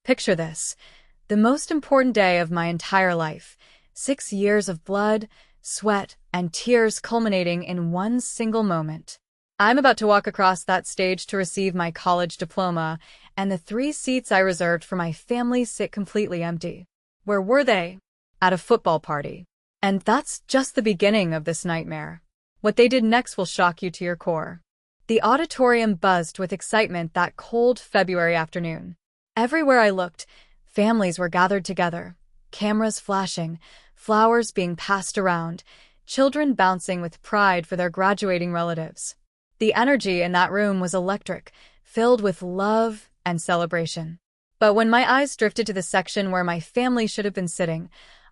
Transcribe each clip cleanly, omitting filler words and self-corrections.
Picture this. The most important day of my entire life. 6 years of blood, sweat, and tears culminating in one single moment. I'm about to walk across that stage to receive my college diploma, and the 3 seats I reserved for my family sit completely empty. Where were they? At a football party. And that's just the beginning of this nightmare. What they did next will shock you to your core. The auditorium buzzed with excitement that cold February afternoon. Everywhere I looked, families were gathered together, cameras flashing, flowers being passed around, children bouncing with pride for their graduating relatives. The energy in that room was electric, filled with love and celebration. But when my eyes drifted to the section where my family should have been sitting,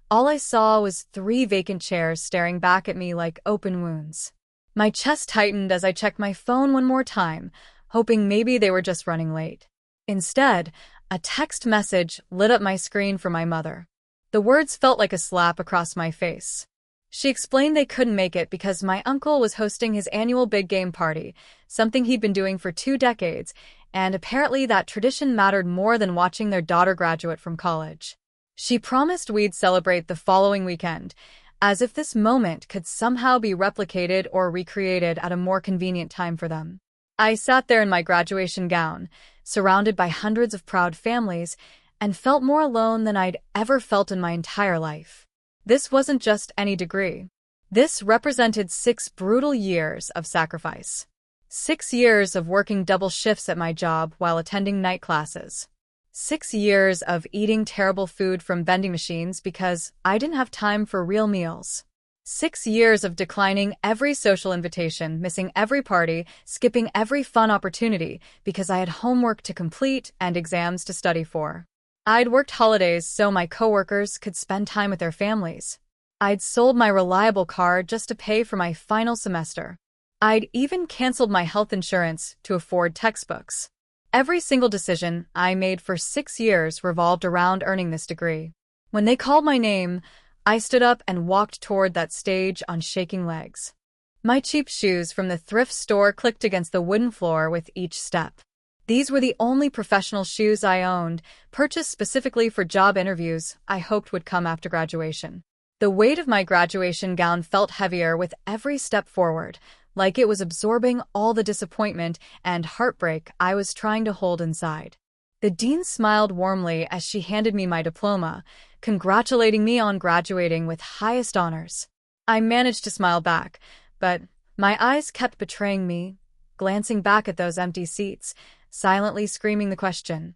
all I saw was 3 vacant chairs staring back at me like open wounds. My chest tightened as I checked my phone one more time, hoping maybe they were just running late. Instead, a text message lit up my screen from my mother. The words felt like a slap across my face. She explained they couldn't make it because my uncle was hosting his annual big game party, something he'd been doing for 2 decades, and apparently that tradition mattered more than watching their daughter graduate from college. She promised we'd celebrate the following weekend, as if this moment could somehow be replicated or recreated at a more convenient time for them. I sat there in my graduation gown, surrounded by hundreds of proud families, and felt more alone than I'd ever felt in my entire life. This wasn't just any degree. This represented 6 brutal years of sacrifice. 6 years of working double shifts at my job while attending night classes. 6 years of eating terrible food from vending machines because I didn't have time for real meals. 6 years of declining every social invitation, missing every party, skipping every fun opportunity because I had homework to complete and exams to study for. I'd worked holidays so my coworkers could spend time with their families. I'd sold my reliable car just to pay for my final semester. I'd even canceled my health insurance to afford textbooks. Every single decision I made for 6 years revolved around earning this degree. When they called my name, I stood up and walked toward that stage on shaking legs. My cheap shoes from the thrift store clicked against the wooden floor with each step. These were the only professional shoes I owned, purchased specifically for job interviews I hoped would come after graduation. The weight of my graduation gown felt heavier with every step forward, like it was absorbing all the disappointment and heartbreak I was trying to hold inside. The dean smiled warmly as she handed me my diploma, congratulating me on graduating with highest honors. I managed to smile back, but my eyes kept betraying me, glancing back at those empty seats, silently screaming the question,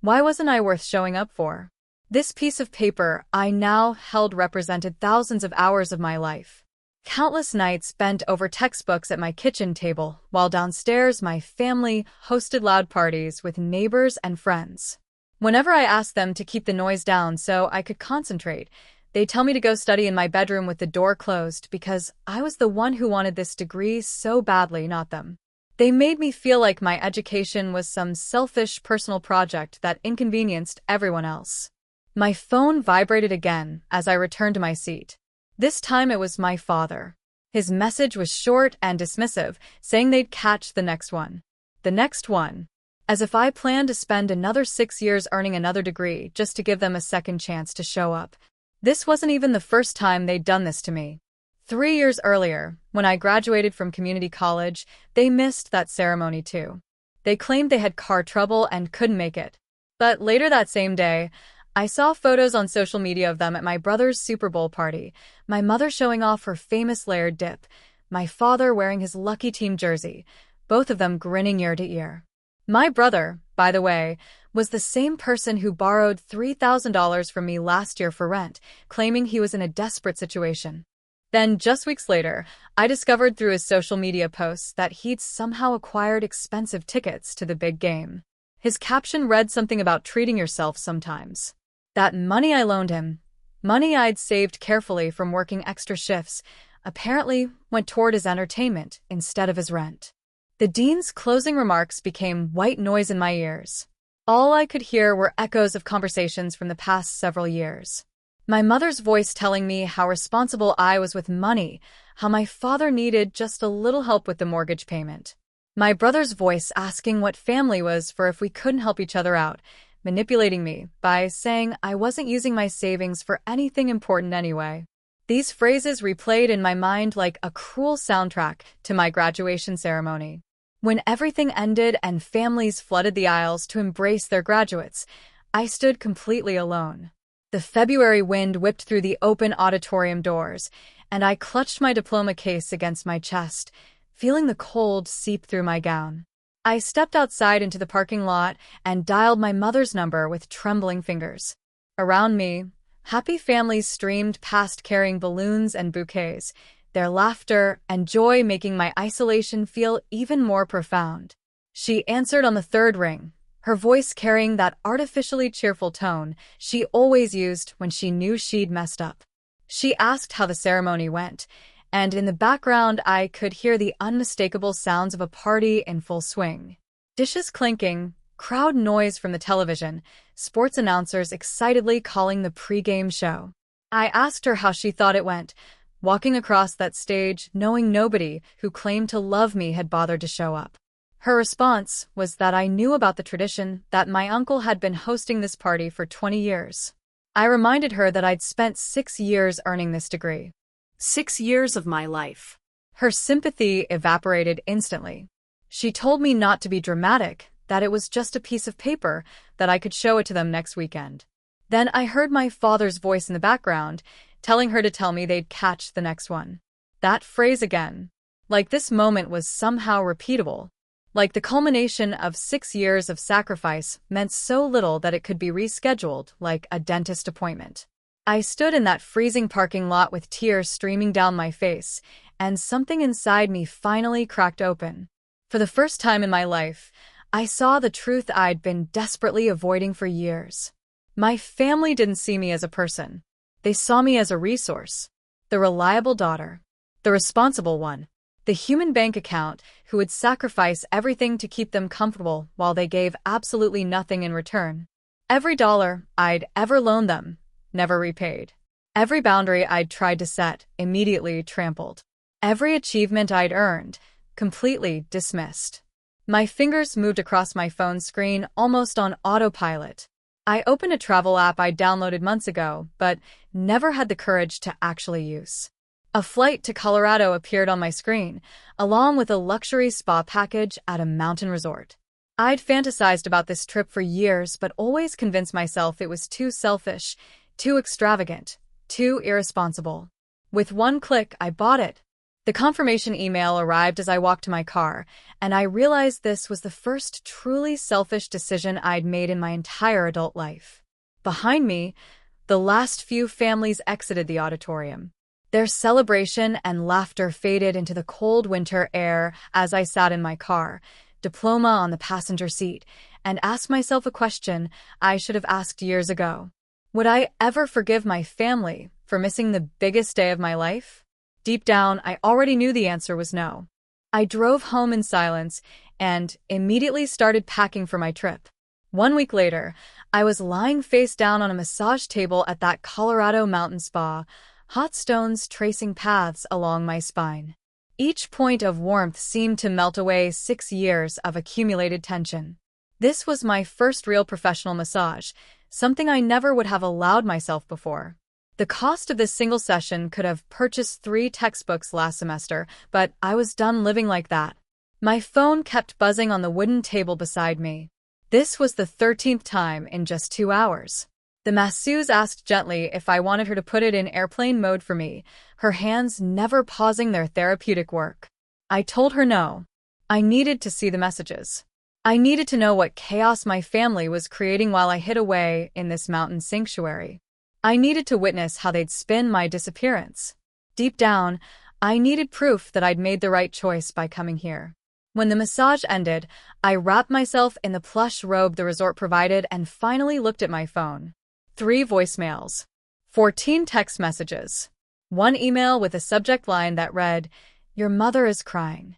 why wasn't I worth showing up for? This piece of paper I now held represented thousands of hours of my life. Countless nights spent over textbooks at my kitchen table, while downstairs my family hosted loud parties with neighbors and friends. Whenever I asked them to keep the noise down so I could concentrate, they'd tell me to go study in my bedroom with the door closed because I was the one who wanted this degree so badly, not them. They made me feel like my education was some selfish personal project that inconvenienced everyone else. My phone vibrated again as I returned to my seat. This time it was my father. His message was short and dismissive, saying they'd catch the next one. The next one. As if I planned to spend another 6 years earning another degree just to give them a second chance to show up. This wasn't even the first time they'd done this to me. 3 years earlier, when I graduated from community college, they missed that ceremony too. They claimed they had car trouble and couldn't make it. But later that same day, I saw photos on social media of them at my brother's Super Bowl party, my mother showing off her famous layered dip, my father wearing his lucky team jersey, both of them grinning ear to ear. My brother, by the way, was the same person who borrowed $3,000 from me last year for rent, claiming he was in a desperate situation. Then, just weeks later, I discovered through his social media posts that he'd somehow acquired expensive tickets to the big game. His caption read something about treating yourself sometimes. That money I loaned him, money I'd saved carefully from working extra shifts, apparently went toward his entertainment instead of his rent. The dean's closing remarks became white noise in my ears. All I could hear were echoes of conversations from the past several years. My mother's voice telling me how responsible I was with money, how my father needed just a little help with the mortgage payment. My brother's voice asking what family was for if we couldn't help each other out, manipulating me by saying I wasn't using my savings for anything important anyway. These phrases replayed in my mind like a cruel soundtrack to my graduation ceremony. When everything ended and families flooded the aisles to embrace their graduates, I stood completely alone. The February wind whipped through the open auditorium doors, and I clutched my diploma case against my chest, feeling the cold seep through my gown. I stepped outside into the parking lot and dialed my mother's number with trembling fingers. Around me, happy families streamed past carrying balloons and bouquets, their laughter and joy making my isolation feel even more profound. She answered on the third ring, her voice carrying that artificially cheerful tone she always used when she knew she'd messed up. She asked how the ceremony went, and in the background I could hear the unmistakable sounds of a party in full swing. Dishes clinking, crowd noise from the television, sports announcers excitedly calling the pre-game show. I asked her how she thought it went, walking across that stage knowing nobody who claimed to love me had bothered to show up. Her response was that I knew about the tradition, that my uncle had been hosting this party for 20 years. I reminded her that I'd spent 6 years earning this degree. 6 years of my life. Her sympathy evaporated instantly. She told me not to be dramatic, that it was just a piece of paper, that I could show it to them next weekend. Then I heard my father's voice in the background, telling her to tell me they'd catch the next one. That phrase again. Like this moment was somehow repeatable. Like the culmination of 6 years of sacrifice meant so little that it could be rescheduled, like a dentist appointment. I stood in that freezing parking lot with tears streaming down my face, and something inside me finally cracked open. For the first time in my life, I saw the truth I'd been desperately avoiding for years. My family didn't see me as a person. They saw me as a resource. The reliable daughter. The responsible one. The human bank account who would sacrifice everything to keep them comfortable while they gave absolutely nothing in return. Every dollar I'd ever loaned them, never repaid. Every boundary I'd tried to set, immediately trampled. Every achievement I'd earned, completely dismissed. My fingers moved across my phone screen almost on autopilot. I opened a travel app I'd downloaded months ago, but never had the courage to actually use. A flight to Colorado appeared on my screen, along with a luxury spa package at a mountain resort. I'd fantasized about this trip for years, but always convinced myself it was too selfish, too extravagant, too irresponsible. With one click, I bought it. The confirmation email arrived as I walked to my car, and I realized this was the first truly selfish decision I'd made in my entire adult life. Behind me, the last few families exited the auditorium. Their celebration and laughter faded into the cold winter air as I sat in my car, diploma on the passenger seat, and asked myself a question I should have asked years ago. Would I ever forgive my family for missing the biggest day of my life? Deep down, I already knew the answer was no. I drove home in silence and immediately started packing for my trip. 1 week later, I was lying face down on a massage table at that Colorado mountain spa, hot stones tracing paths along my spine. Each point of warmth seemed to melt away 6 years of accumulated tension. This was my first real professional massage, something I never would have allowed myself before. The cost of this single session could have purchased 3 textbooks last semester, but I was done living like that. My phone kept buzzing on the wooden table beside me. This was the 13th time in just 2 hours. The masseuse asked gently if I wanted her to put it in airplane mode for me, her hands never pausing their therapeutic work. I told her no. I needed to see the messages. I needed to know what chaos my family was creating while I hid away in this mountain sanctuary. I needed to witness how they'd spin my disappearance. Deep down, I needed proof that I'd made the right choice by coming here. When the massage ended, I wrapped myself in the plush robe the resort provided and finally looked at my phone. 3 voicemails. 14 text messages. 1 email with a subject line that read, "Your mother is crying."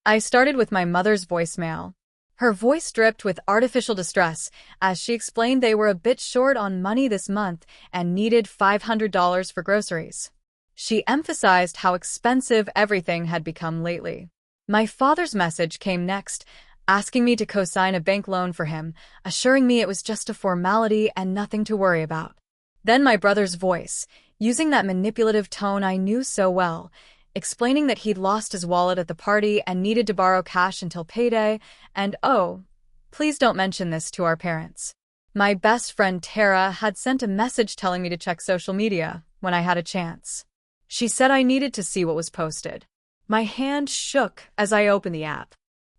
I started with my mother's voicemail. Her voice dripped with artificial distress as she explained they were a bit short on money this month and needed $500 for groceries. She emphasized how expensive everything had become lately. My father's message came next, asking me to co-sign a bank loan for him, assuring me it was just a formality and nothing to worry about. Then my brother's voice, using that manipulative tone I knew so well, explaining that he'd lost his wallet at the party and needed to borrow cash until payday, and oh, please don't mention this to our parents. My best friend Tara had sent a message telling me to check social media when I had a chance. She said I needed to see what was posted. My hand shook as I opened the app.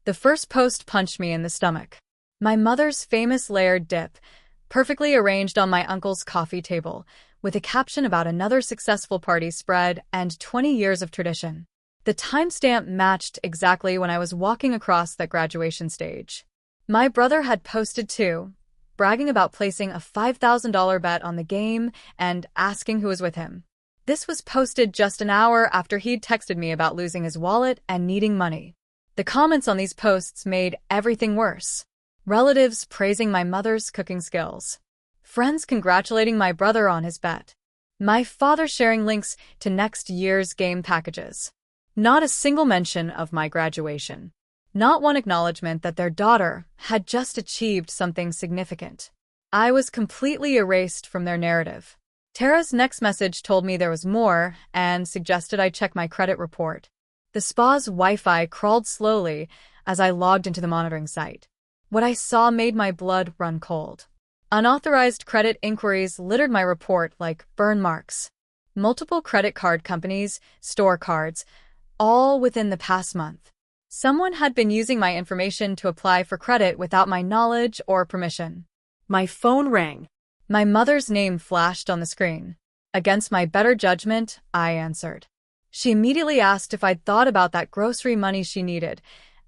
The first post punched me in the stomach. My mother's famous layered dip, perfectly arranged on my uncle's coffee table, with a caption about another successful party spread and 20 years of tradition. The timestamp matched exactly when I was walking across that graduation stage. My brother had posted too, bragging about placing a $5,000 bet on the game and asking who was with him. This was posted just an hour after he'd texted me about losing his wallet and needing money. The comments on these posts made everything worse. Relatives praising my mother's cooking skills. Friends congratulating my brother on his bet. My father sharing links to next year's game packages. Not a single mention of my graduation. Not one acknowledgement that their daughter had just achieved something significant. I was completely erased from their narrative. Tara's next message told me there was more and suggested I check my credit report. The spa's Wi-Fi crawled slowly as I logged into the monitoring site. What I saw made my blood run cold. Unauthorized credit inquiries littered my report like burn marks. Multiple credit card companies, store cards, all within the past month. Someone had been using my information to apply for credit without my knowledge or permission. My phone rang. My mother's name flashed on the screen. Against my better judgment, I answered. She immediately asked if I'd thought about that grocery money she needed,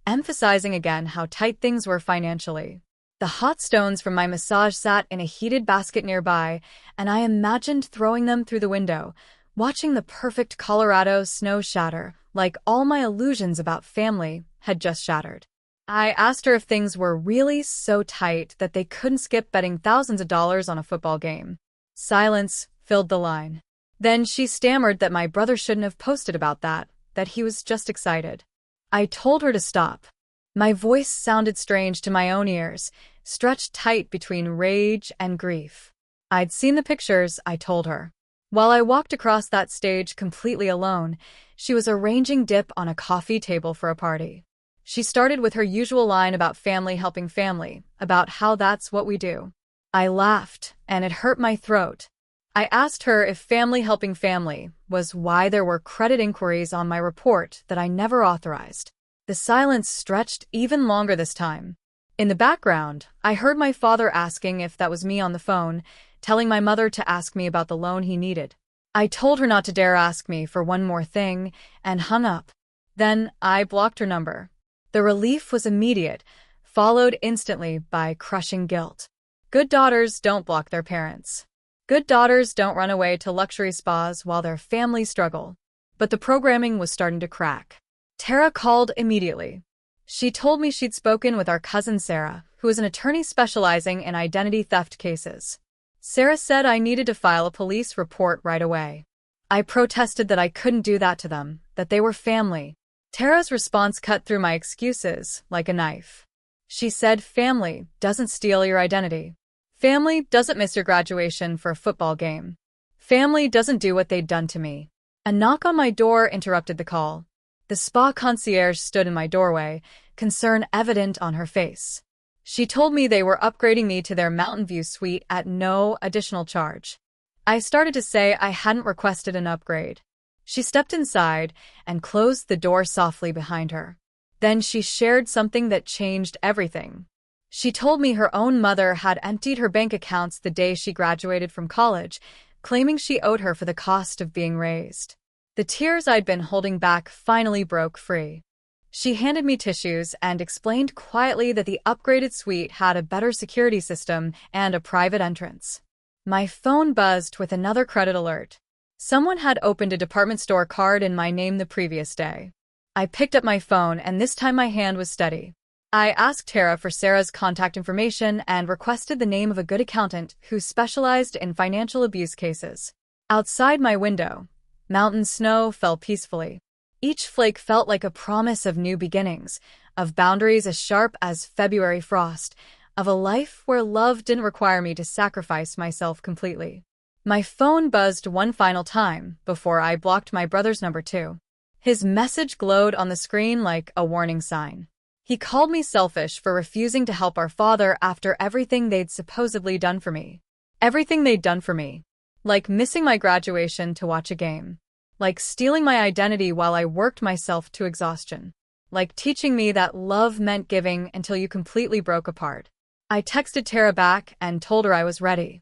emphasizing again how tight things were financially. The hot stones from my massage sat in a heated basket nearby, and I imagined throwing them through the window, watching the perfect Colorado snow shatter, like all my illusions about family had just shattered. I asked her if things were really so tight that they couldn't skip betting thousands of dollars on a football game. Silence filled the line. Then she stammered that my brother shouldn't have posted about that he was just excited. I told her to stop. My voice sounded strange to my own ears, stretched tight between rage and grief. I'd seen the pictures, I told her. While I walked across that stage completely alone, she was arranging dip on a coffee table for a party. She started with her usual line about family helping family, about how that's what we do. I laughed, and it hurt my throat. I asked her if family helping family was why there were credit inquiries on my report that I never authorized. The silence stretched even longer this time. In the background, I heard my father asking if that was me on the phone, telling my mother to ask me about the loan he needed. I told her not to dare ask me for one more thing, and hung up. Then I blocked her number. The relief was immediate, followed instantly by crushing guilt. Good daughters don't block their parents. Good daughters don't run away to luxury spas while their families struggle. But the programming was starting to crack. Tara called immediately. She told me she'd spoken with our cousin Sarah, who is an attorney specializing in identity theft cases. Sarah said I needed to file a police report right away. I protested that I couldn't do that to them, that they were family. Tara's response cut through my excuses like a knife. She said family doesn't steal your identity. Family doesn't miss your graduation for a football game. Family doesn't do what they'd done to me. A knock on my door interrupted the call. The spa concierge stood in my doorway, concern evident on her face. She told me they were upgrading me to their Mountain View suite at no additional charge. I started to say I hadn't requested an upgrade. She stepped inside and closed the door softly behind her. Then she shared something that changed everything. She told me her own mother had emptied her bank accounts the day she graduated from college, claiming she owed her for the cost of being raised. The tears I'd been holding back finally broke free. She handed me tissues and explained quietly that the upgraded suite had a better security system and a private entrance. My phone buzzed with another credit alert. Someone had opened a department store card in my name the previous day. I picked up my phone, and this time my hand was steady. I asked Tara for Sarah's contact information and requested the name of a good accountant who specialized in financial abuse cases. Outside my window, mountain snow fell peacefully. Each flake felt like a promise of new beginnings, of boundaries as sharp as February frost, of a life where love didn't require me to sacrifice myself completely. My phone buzzed one final time before I blocked my brother's number too. His message glowed on the screen like a warning sign. He called me selfish for refusing to help our father after everything they'd supposedly done for me. Everything they'd done for me. Like missing my graduation to watch a game. Like stealing my identity while I worked myself to exhaustion. Like teaching me that love meant giving until you completely broke apart. I texted Tara back and told her I was ready.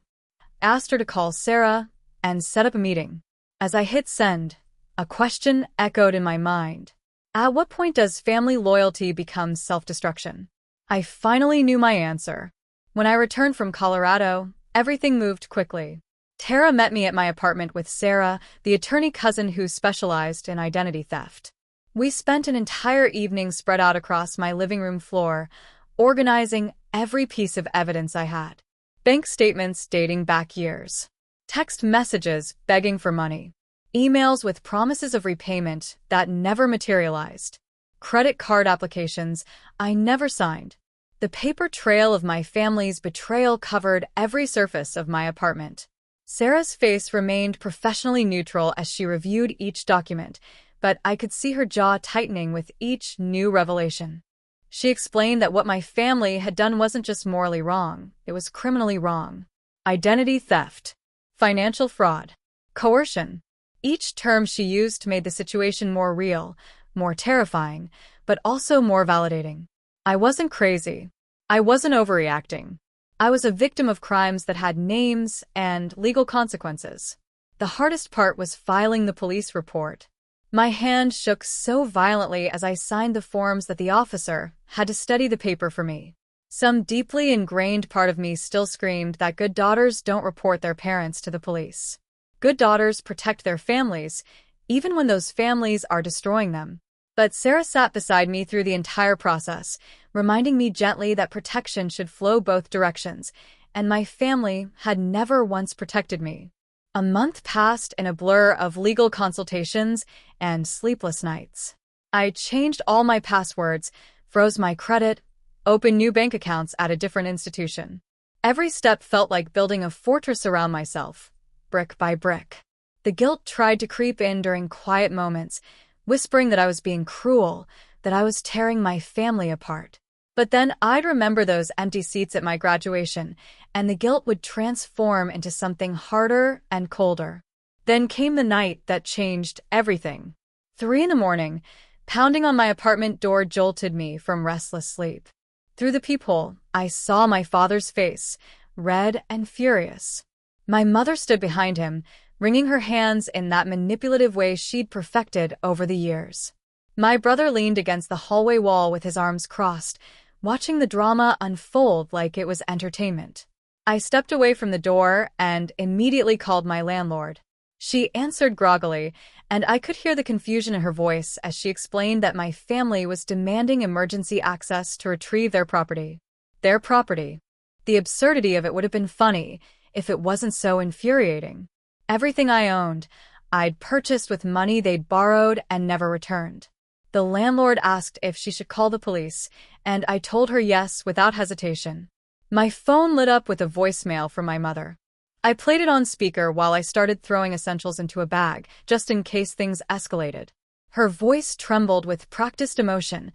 Asked her to call Sarah and set up a meeting. As I hit send, a question echoed in my mind. At what point does family loyalty become self-destruction? I finally knew my answer. When I returned from Colorado, everything moved quickly. Tara met me at my apartment with Sarah, the attorney cousin who specialized in identity theft. We spent an entire evening spread out across my living room floor, organizing every piece of evidence I had. Bank statements dating back years. Text messages begging for money. Emails with promises of repayment that never materialized. Credit card applications I never signed. The paper trail of my family's betrayal covered every surface of my apartment. Sarah's face remained professionally neutral as she reviewed each document, but I could see her jaw tightening with each new revelation. She explained that what my family had done wasn't just morally wrong, it was criminally wrong. Identity theft, financial fraud, coercion. Each term she used made the situation more real, more terrifying, but also more validating. I wasn't crazy. I wasn't overreacting. I was a victim of crimes that had names and legal consequences. The hardest part was filing the police report. My hand shook so violently as I signed the forms that the officer had to study the paper for me. Some deeply ingrained part of me still screamed that good daughters don't report their parents to the police. Good daughters protect their families, even when those families are destroying them. But Sarah sat beside me through the entire process, reminding me gently that protection should flow both directions, and my family had never once protected me. A month passed in a blur of legal consultations and sleepless nights. I changed all my passwords, froze my credit, opened new bank accounts at a different institution. Every step felt like building a fortress around myself, brick by brick. The guilt tried to creep in during quiet moments, whispering that I was being cruel, that I was tearing my family apart. But then I'd remember those empty seats at my graduation, and the guilt would transform into something harder and colder. Then came the night that changed everything. 3 a.m, pounding on my apartment door jolted me from restless sleep. Through the peephole, I saw my father's face, red and furious. My mother stood behind him, wringing her hands in that manipulative way she'd perfected over the years. My brother leaned against the hallway wall with his arms crossed, watching the drama unfold like it was entertainment. I stepped away from the door and immediately called my landlord. She answered groggily, and I could hear the confusion in her voice as she explained that my family was demanding emergency access to retrieve their property. Their property. The absurdity of it would have been funny if it wasn't so infuriating. Everything I owned, I'd purchased with money they'd borrowed and never returned. The landlord asked if she should call the police, and I told her yes without hesitation. My phone lit up with a voicemail from my mother. I played it on speaker while I started throwing essentials into a bag, just in case things escalated. Her voice trembled with practiced emotion,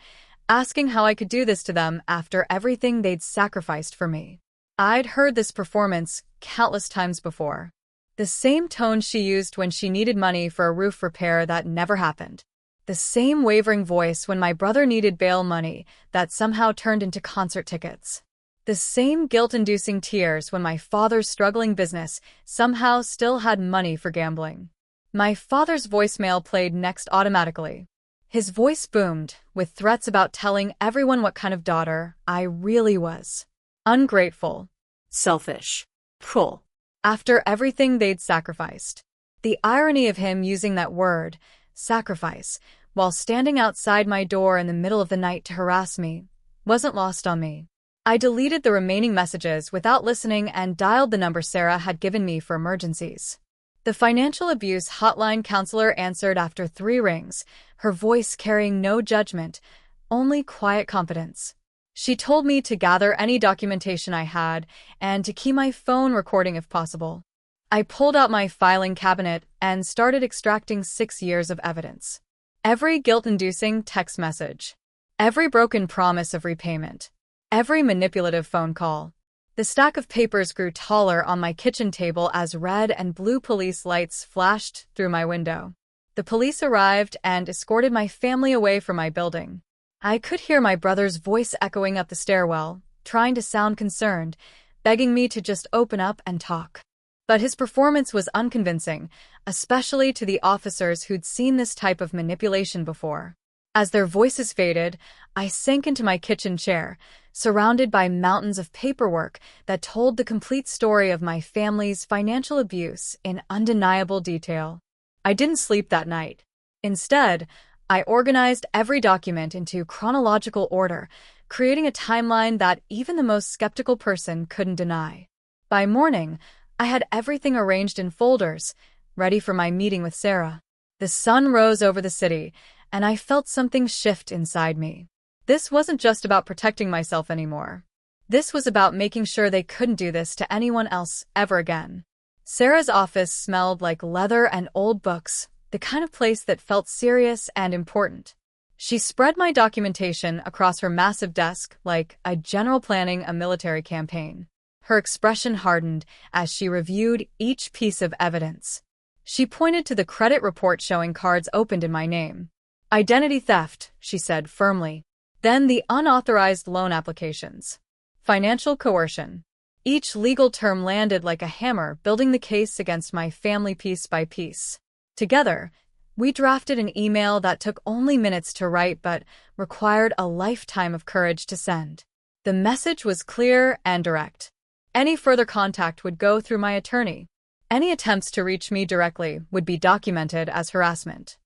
asking how I could do this to them after everything they'd sacrificed for me. I'd heard this performance countless times before. The same tone she used when she needed money for a roof repair that never happened. The same wavering voice when my brother needed bail money that somehow turned into concert tickets. The same guilt-inducing tears when my father's struggling business somehow still had money for gambling. My father's voicemail played next automatically. His voice boomed, with threats about telling everyone what kind of daughter I really was. Ungrateful. Selfish. Cruel. After everything they'd sacrificed. The irony of him using that word, sacrifice, while standing outside my door in the middle of the night to harass me, wasn't lost on me. I deleted the remaining messages without listening and dialed the number Sarah had given me for emergencies. The financial abuse hotline counselor answered after 3 rings, her voice carrying no judgment, only quiet confidence. She told me to gather any documentation I had and to keep my phone recording if possible. I pulled out my filing cabinet and started extracting 6 years of evidence. Every guilt-inducing text message, every broken promise of repayment, every manipulative phone call. The stack of papers grew taller on my kitchen table as red and blue police lights flashed through my window. The police arrived and escorted my family away from my building. I could hear my brother's voice echoing up the stairwell, trying to sound concerned, begging me to just open up and talk. But his performance was unconvincing, especially to the officers who'd seen this type of manipulation before. As their voices faded, I sank into my kitchen chair, surrounded by mountains of paperwork that told the complete story of my family's financial abuse in undeniable detail. I didn't sleep that night. Instead, I organized every document into chronological order, creating a timeline that even the most skeptical person couldn't deny. By morning, I had everything arranged in folders, ready for my meeting with Sarah. The sun rose over the city, and I felt something shift inside me. This wasn't just about protecting myself anymore. This was about making sure they couldn't do this to anyone else ever again. Sarah's office smelled like leather and old books, the kind of place that felt serious and important. She spread my documentation across her massive desk like a general planning a military campaign. Her expression hardened as she reviewed each piece of evidence. She pointed to the credit report showing cards opened in my name. Identity theft, she said firmly. Then the unauthorized loan applications. Financial coercion. Each legal term landed like a hammer, building the case against my family piece by piece. Together, we drafted an email that took only minutes to write but required a lifetime of courage to send. The message was clear and direct. Any further contact would go through my attorney. Any attempts to reach me directly would be documented as harassment.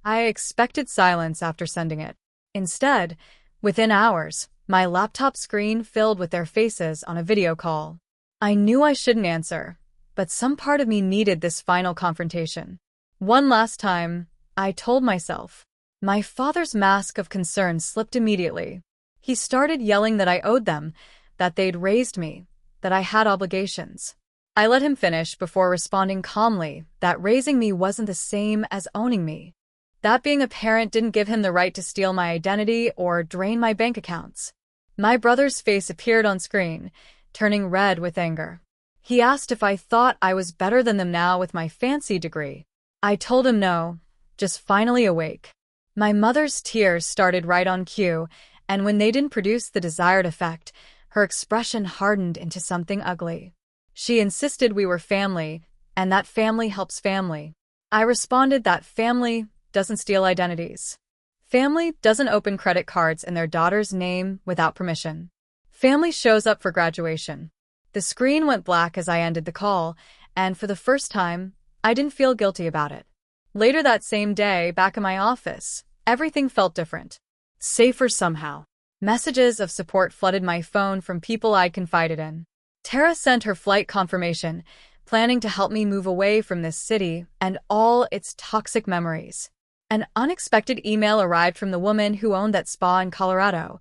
I expected silence after sending it. Instead, within hours, my laptop screen filled with their faces on a video call. I knew I shouldn't answer, but some part of me needed this final confrontation. One last time, I told myself. My father's mask of concern slipped immediately. He started yelling that I owed them, that they'd raised me, that I had obligations. I let him finish before responding calmly that raising me wasn't the same as owning me. That being a parent didn't give him the right to steal my identity or drain my bank accounts. My brother's face appeared on screen, turning red with anger. He asked if I thought I was better than them now with my fancy degree. I told him no, just finally awake. My mother's tears started right on cue, and when they didn't produce the desired effect, her expression hardened into something ugly. She insisted we were family, and that family helps family. I responded that family doesn't steal identities. Family doesn't open credit cards in their daughter's name without permission. Family shows up for graduation. The screen went black as I ended the call, and for the first time, I didn't feel guilty about it. Later that same day, back in my office, everything felt different. Safer somehow. Messages of support flooded my phone from people I'd confided in. Tara sent her flight confirmation, planning to help me move away from this city and all its toxic memories. An unexpected email arrived from the woman who owned that spa in Colorado,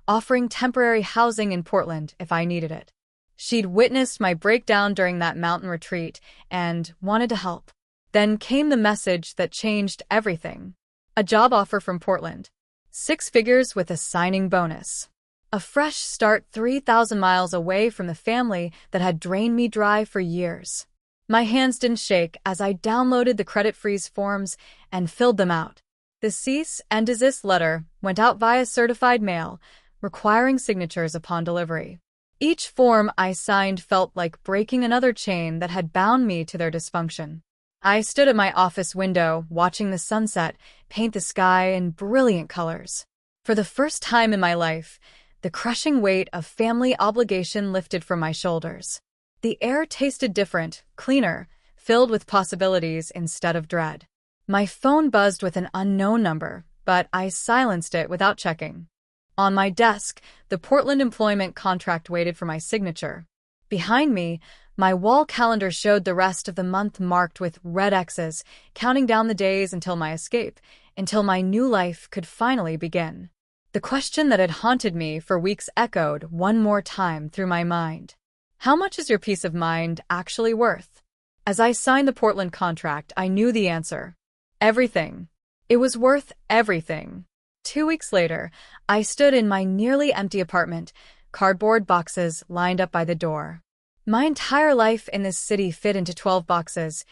offering temporary housing in Portland if I needed it. She'd witnessed my breakdown during that mountain retreat and wanted to help. Then came the message that changed everything. A job offer from Portland. 6 figures with a signing bonus. A fresh start 3,000 miles away from the family that had drained me dry for years. My hands didn't shake as I downloaded the credit freeze forms and filled them out. The cease and desist letter went out via certified mail, requiring signatures upon delivery. Each form I signed felt like breaking another chain that had bound me to their dysfunction. I stood at my office window, watching the sunset paint the sky in brilliant colors. For the first time in my life, the crushing weight of family obligation lifted from my shoulders. The air tasted different, cleaner, filled with possibilities instead of dread. My phone buzzed with an unknown number, but I silenced it without checking. On my desk, the Portland employment contract waited for my signature. Behind me, my wall calendar showed the rest of the month marked with red X's, counting down the days until my escape, until my new life could finally begin. The question that had haunted me for weeks echoed one more time through my mind. How much is your peace of mind actually worth? As I signed the Portland contract, I knew the answer. Everything. It was worth everything. 2 weeks later, I stood in my nearly empty apartment, cardboard boxes lined up by the door. My entire life in this city fit into 12 boxes,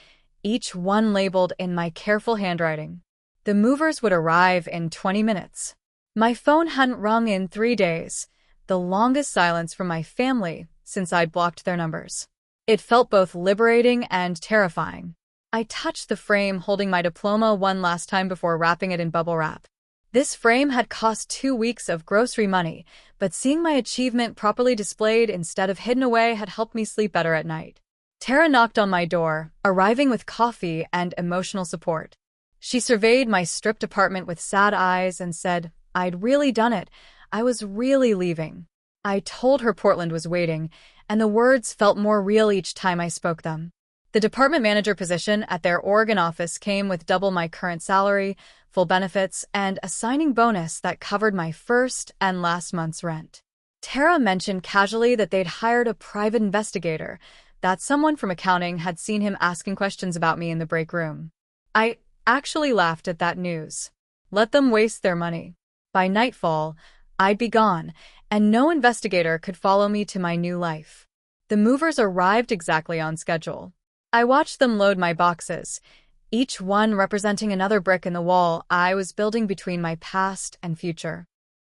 each one labeled in my careful handwriting. The movers would arrive in 20 minutes. My phone hadn't rung in 3 days, the longest silence from my family since I'd blocked their numbers. It felt both liberating and terrifying. I touched the frame holding my diploma one last time before wrapping it in bubble wrap. This frame had cost 2 weeks of grocery money, but seeing my achievement properly displayed instead of hidden away had helped me sleep better at night. Tara knocked on my door, arriving with coffee and emotional support. She surveyed my stripped apartment with sad eyes and said, I'd really done it. I was really leaving. I told her Portland was waiting, and the words felt more real each time I spoke them. The department manager position at their Oregon office came with double my current salary, full benefits, and a signing bonus that covered my first and last month's rent. Tara mentioned casually that they'd hired a private investigator, that someone from accounting had seen him asking questions about me in the break room. I actually laughed at that news. Let them waste their money. By nightfall, I'd be gone, and no investigator could follow me to my new life. The movers arrived exactly on schedule. I watched them load my boxes, each one representing another brick in the wall I was building between my past and future.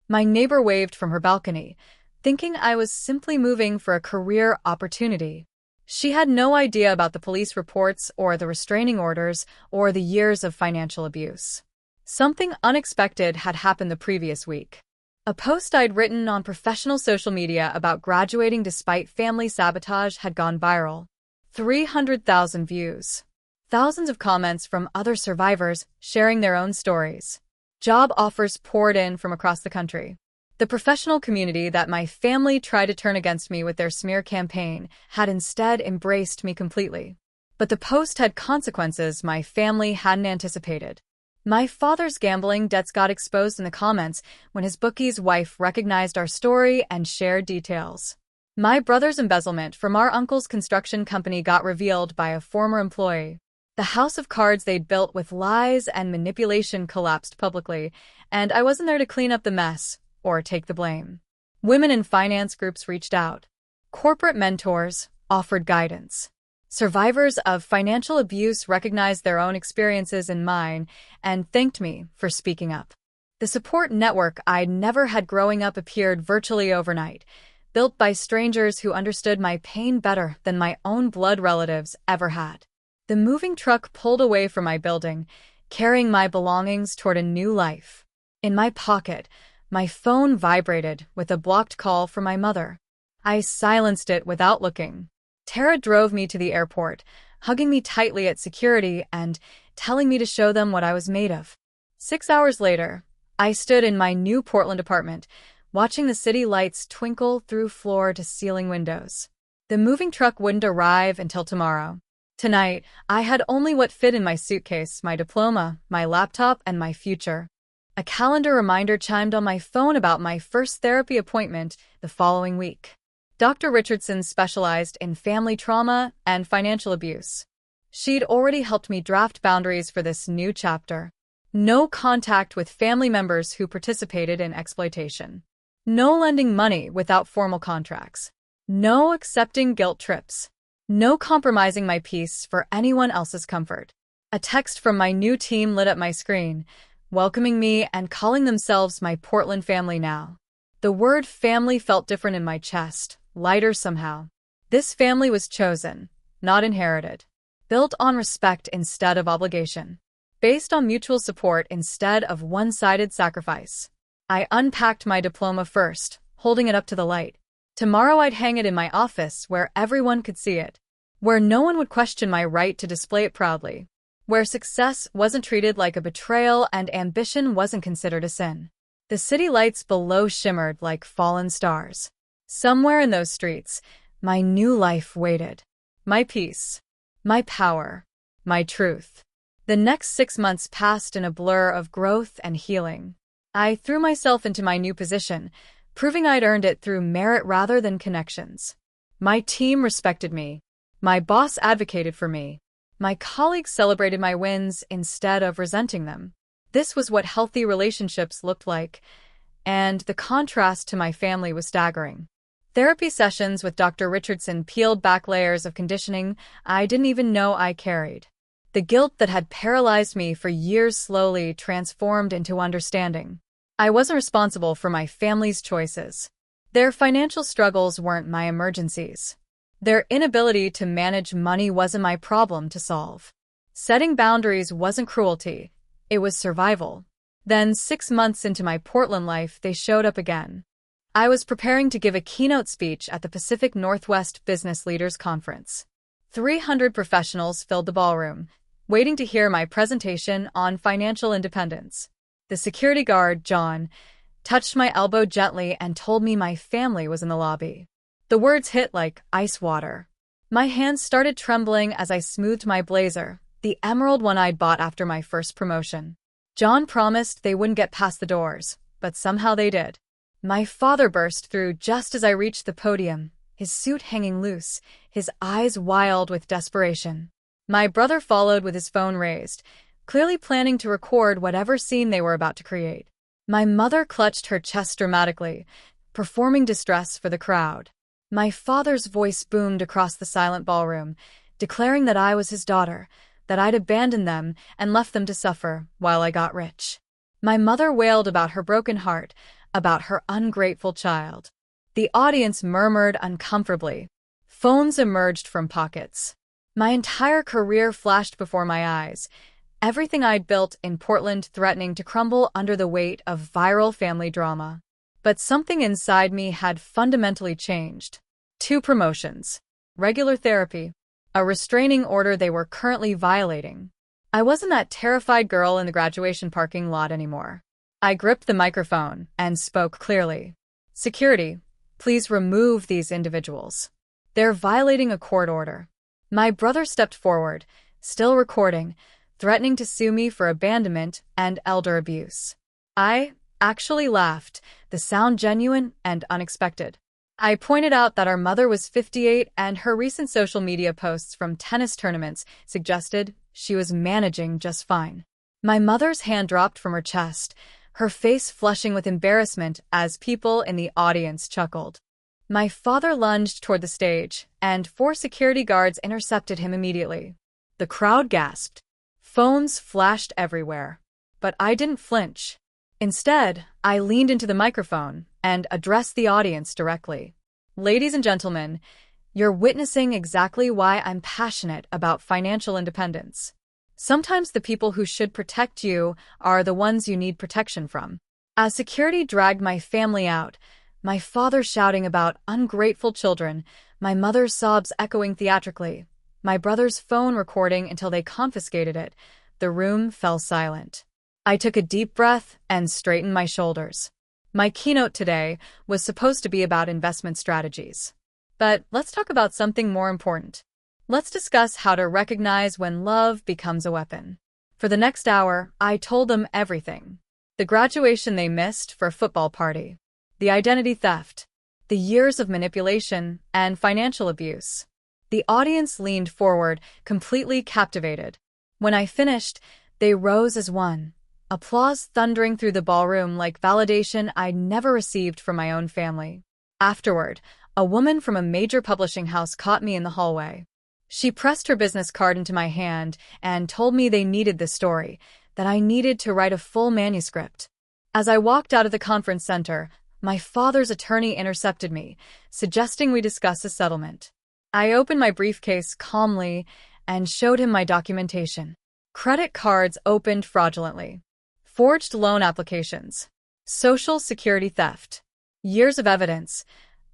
My neighbor waved from her balcony, thinking I was simply moving for a career opportunity. She had no idea about the police reports or the restraining orders or the years of financial abuse. Something unexpected had happened the previous week. A post I'd written on professional social media about graduating despite family sabotage had gone viral. 300,000 views. Thousands of comments from other survivors sharing their own stories. Job offers poured in from across the country. The professional community that my family tried to turn against me with their smear campaign had instead embraced me completely. But the post had consequences my family hadn't anticipated. My father's gambling debts got exposed in the comments when his bookie's wife recognized our story and shared details. My brother's embezzlement from our uncle's construction company got revealed by a former employee. The house of cards they'd built with lies and manipulation collapsed publicly, and I wasn't there to clean up the mess or take the blame. Women in finance groups reached out. Corporate mentors offered guidance. Survivors of financial abuse recognized their own experiences in mine and thanked me for speaking up. The support network I'd never had growing up appeared virtually overnight, built by strangers who understood my pain better than my own blood relatives ever had. The moving truck pulled away from my building, carrying my belongings toward a new life. In my pocket, my phone vibrated with a blocked call from my mother. I silenced it without looking. Tara drove me to the airport, hugging me tightly at security and telling me to show them what I was made of. 6 hours later, I stood in my new Portland apartment, watching the city lights twinkle through floor-to-ceiling windows. The moving truck wouldn't arrive until tomorrow. Tonight, I had only what fit in my suitcase, my diploma, my laptop, and my future. A calendar reminder chimed on my phone about my first therapy appointment the following week. Dr. Richardson specialized in family trauma and financial abuse. She'd already helped me draft boundaries for this new chapter. No contact with family members who participated in exploitation. No lending money without formal contracts. No accepting guilt trips. No compromising my peace for anyone else's comfort. A text from my new team lit up my screen, welcoming me and calling themselves my Portland family now. The word family felt different in my chest, lighter somehow. This family was chosen, not inherited. Built on respect instead of obligation. Based on mutual support instead of one-sided sacrifice. I unpacked my diploma first, holding it up to the light. Tomorrow I'd hang it in my office where everyone could see it. Where no one would question my right to display it proudly. Where success wasn't treated like a betrayal and ambition wasn't considered a sin. The city lights below shimmered like fallen stars. Somewhere in those streets, my new life waited. My peace. My power. My truth. The next 6 months passed in a blur of growth and healing. I threw myself into my new position, proving I'd earned it through merit rather than connections. My team respected me. My boss advocated for me. My colleagues celebrated my wins instead of resenting them. This was what healthy relationships looked like, and the contrast to my family was staggering. Therapy sessions with Dr. Richardson peeled back layers of conditioning I didn't even know I carried. The guilt that had paralyzed me for years slowly transformed into understanding. I wasn't responsible for my family's choices. Their financial struggles weren't my emergencies. Their inability to manage money wasn't my problem to solve. Setting boundaries wasn't cruelty, it was survival. Then, 6 months into my Portland life, they showed up again. I was preparing to give a keynote speech at the Pacific Northwest Business Leaders Conference. 300 professionals filled the ballroom, waiting to hear my presentation on financial independence. The security guard, John, touched my elbow gently and told me my family was in the lobby. The words hit like ice water. My hands started trembling as I smoothed my blazer, the emerald one I'd bought after my first promotion. John promised they wouldn't get past the doors, but somehow they did. My father burst through just as I reached the podium, his suit hanging loose, his eyes wild with desperation. My brother followed with his phone raised, clearly planning to record whatever scene they were about to create. My mother clutched her chest dramatically, performing distress for the crowd. My father's voice boomed across the silent ballroom, declaring that I was his daughter, that I'd abandoned them and left them to suffer while I got rich. My mother wailed about her broken heart, about her ungrateful child. The audience murmured uncomfortably. Phones emerged from pockets. My entire career flashed before my eyes, everything I'd built in Portland threatening to crumble under the weight of viral family drama. But something inside me had fundamentally changed. 2 promotions, regular therapy, a restraining order they were currently violating. I wasn't that terrified girl in the graduation parking lot anymore. I gripped the microphone and spoke clearly. Security, please remove these individuals. They're violating a court order. My brother stepped forward, still recording, threatening to sue me for abandonment and elder abuse. I actually laughed, the sound genuine and unexpected. I pointed out that our mother was 58 and her recent social media posts from tennis tournaments suggested she was managing just fine. My mother's hand dropped from her chest, her face flushing with embarrassment as people in the audience chuckled. My father lunged toward the stage, and 4 security guards intercepted him immediately. The crowd gasped. Phones flashed everywhere. But I didn't flinch. Instead, I leaned into the microphone and addressed the audience directly. Ladies and gentlemen, you're witnessing exactly why I'm passionate about financial independence. Sometimes the people who should protect you are the ones you need protection from. As security dragged my family out, my father shouting about ungrateful children, my mother's sobs echoing theatrically, my brother's phone recording until they confiscated it, the room fell silent. I took a deep breath and straightened my shoulders. My keynote today was supposed to be about investment strategies. But let's talk about something more important. Let's discuss how to recognize when love becomes a weapon. For the next hour, I told them everything. The graduation they missed for a football party. The identity theft. The years of manipulation and financial abuse. The audience leaned forward, completely captivated. When I finished, they rose as one. Applause thundering through the ballroom like validation I'd never received from my own family. Afterward, a woman from a major publishing house caught me in the hallway. She pressed her business card into my hand and told me they needed the story, that I needed to write a full manuscript. As I walked out of the conference center, my father's attorney intercepted me, suggesting we discuss a settlement. I opened my briefcase calmly and showed him my documentation. Credit cards opened fraudulently. Forged loan applications. Social security theft. Years of evidence,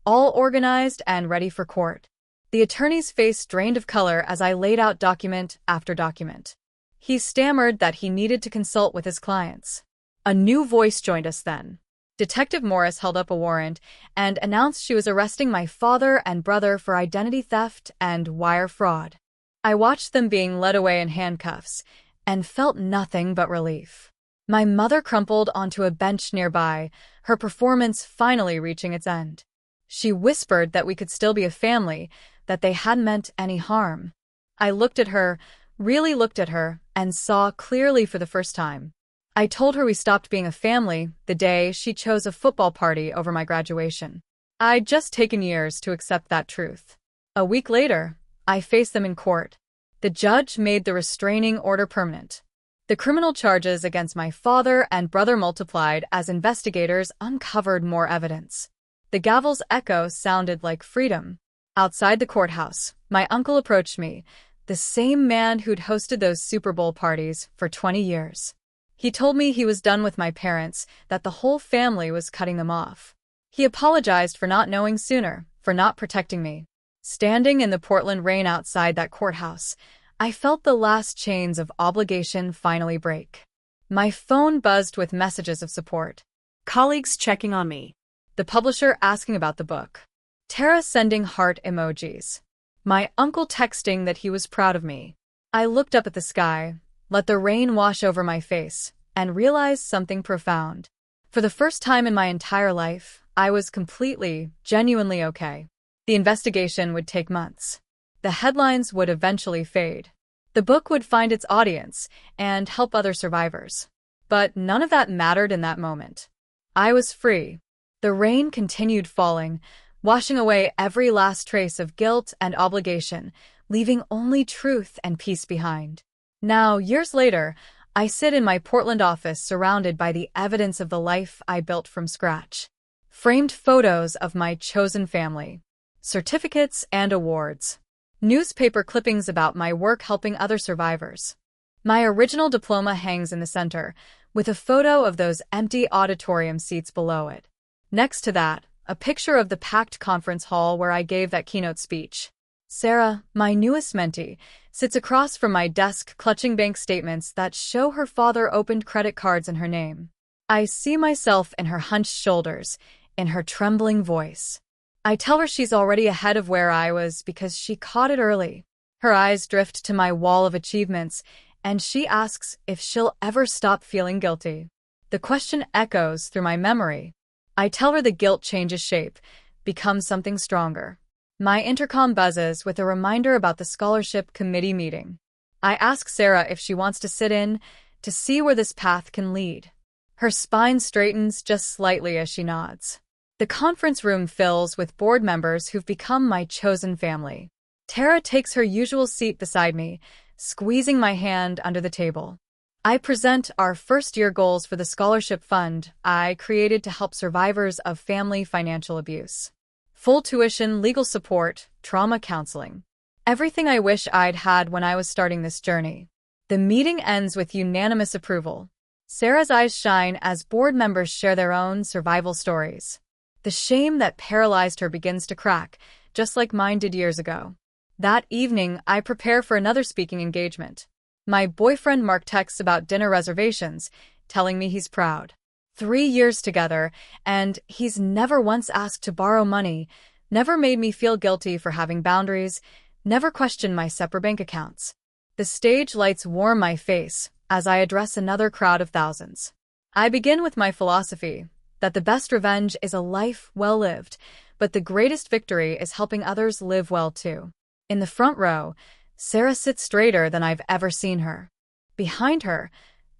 all organized and ready for court. The attorney's face drained of color as I laid out document after document. He stammered that he needed to consult with his clients. A new voice joined us then. Detective Morris held up a warrant and announced she was arresting my father and brother for identity theft and wire fraud. I watched them being led away in handcuffs and felt nothing but relief. My mother crumpled onto a bench nearby, her performance finally reaching its end. She whispered that we could still be a family, that they hadn't meant any harm. I looked at her, really looked at her, and saw clearly for the first time. I told her we stopped being a family the day she chose a football party over my graduation. I'd just taken years to accept that truth. A week later, I faced them in court. The judge made the restraining order permanent. The criminal charges against my father and brother multiplied as investigators uncovered more evidence. The gavel's echo sounded like freedom. Outside the courthouse, my uncle approached me, the same man who'd hosted those Super Bowl parties for 20 years. He told me he was done with my parents, that the whole family was cutting them off. He apologized for not knowing sooner, for not protecting me. Standing in the Portland rain outside that courthouse, I felt the last chains of obligation finally break. My phone buzzed with messages of support. Colleagues checking on me. The publisher asking about the book. Tara sending heart emojis. My uncle texting that he was proud of me. I looked up at the sky, let the rain wash over my face, and realized something profound. For the first time in my entire life, I was completely, genuinely okay. The investigation would take months. The headlines would eventually fade. The book would find its audience and help other survivors. But none of that mattered in that moment. I was free. The rain continued falling, washing away every last trace of guilt and obligation, leaving only truth and peace behind. Now, years later, I sit in my Portland office surrounded by the evidence of the life I built from scratch. Framed photos of my chosen family, certificates and awards, newspaper clippings about my work helping other survivors. My original diploma hangs in the center, with a photo of those empty auditorium seats below it. Next to that, a picture of the packed conference hall where I gave that keynote speech. Sarah, my newest mentee, sits across from my desk clutching bank statements that show her father opened credit cards in her name. I see myself in her hunched shoulders, in her trembling voice. I tell her she's already ahead of where I was because she caught it early. Her eyes drift to my wall of achievements, and she asks if she'll ever stop feeling guilty. The question echoes through my memory. I tell her the guilt changes shape, becomes something stronger. My intercom buzzes with a reminder about the scholarship committee meeting. I ask Sarah if she wants to sit in, to see where this path can lead. Her spine straightens just slightly as she nods. The conference room fills with board members who've become my chosen family. Tara takes her usual seat beside me, squeezing my hand under the table. I present our first-year goals for the scholarship fund I created to help survivors of family financial abuse. Full tuition, legal support, trauma counseling. Everything I wish I'd had when I was starting this journey. The meeting ends with unanimous approval. Sarah's eyes shine as board members share their own survival stories. The shame that paralyzed her begins to crack, just like mine did years ago. That evening, I prepare for another speaking engagement. My boyfriend Mark texts about dinner reservations, telling me he's proud. 3 years together, and he's never once asked to borrow money, never made me feel guilty for having boundaries, never questioned my separate bank accounts. The stage lights warm my face as I address another crowd of thousands. I begin with my philosophy, that the best revenge is a life well lived, but the greatest victory is helping others live well too. In the front row, Sarah sits straighter than I've ever seen her. Behind her,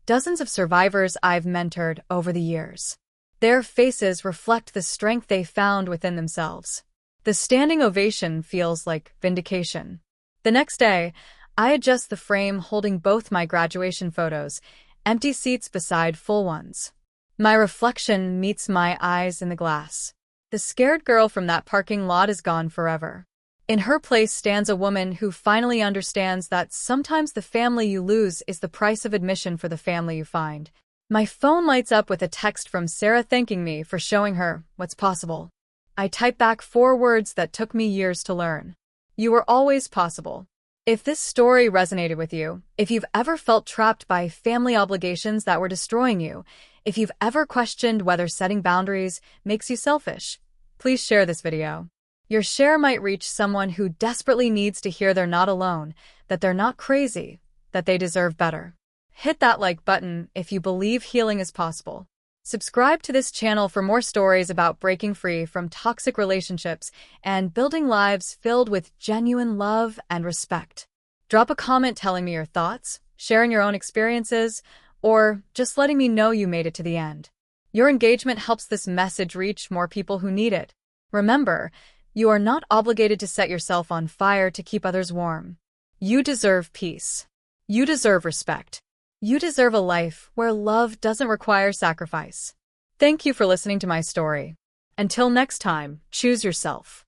dozens of survivors I've mentored over the years. Their faces reflect the strength they found within themselves. The standing ovation feels like vindication. The next day, I adjust the frame holding both my graduation photos, empty seats beside full ones. My reflection meets my eyes in the glass. The scared girl from that parking lot is gone forever. In her place stands a woman who finally understands that sometimes the family you lose is the price of admission for the family you find. My phone lights up with a text from Sarah thanking me for showing her what's possible. I type back 4 words that took me years to learn. You were always possible. If this story resonated with you, if you've ever felt trapped by family obligations that were destroying you, if you've ever questioned whether setting boundaries makes you selfish, please share this video. Your share might reach someone who desperately needs to hear they're not alone, that they're not crazy, that they deserve better. Hit that like button if you believe healing is possible. Subscribe to this channel for more stories about breaking free from toxic relationships and building lives filled with genuine love and respect. Drop a comment telling me your thoughts, sharing your own experiences, or just letting me know you made it to the end. Your engagement helps this message reach more people who need it. Remember, you are not obligated to set yourself on fire to keep others warm. You deserve peace. You deserve respect. You deserve a life where love doesn't require sacrifice. Thank you for listening to my story. Until next time, choose yourself.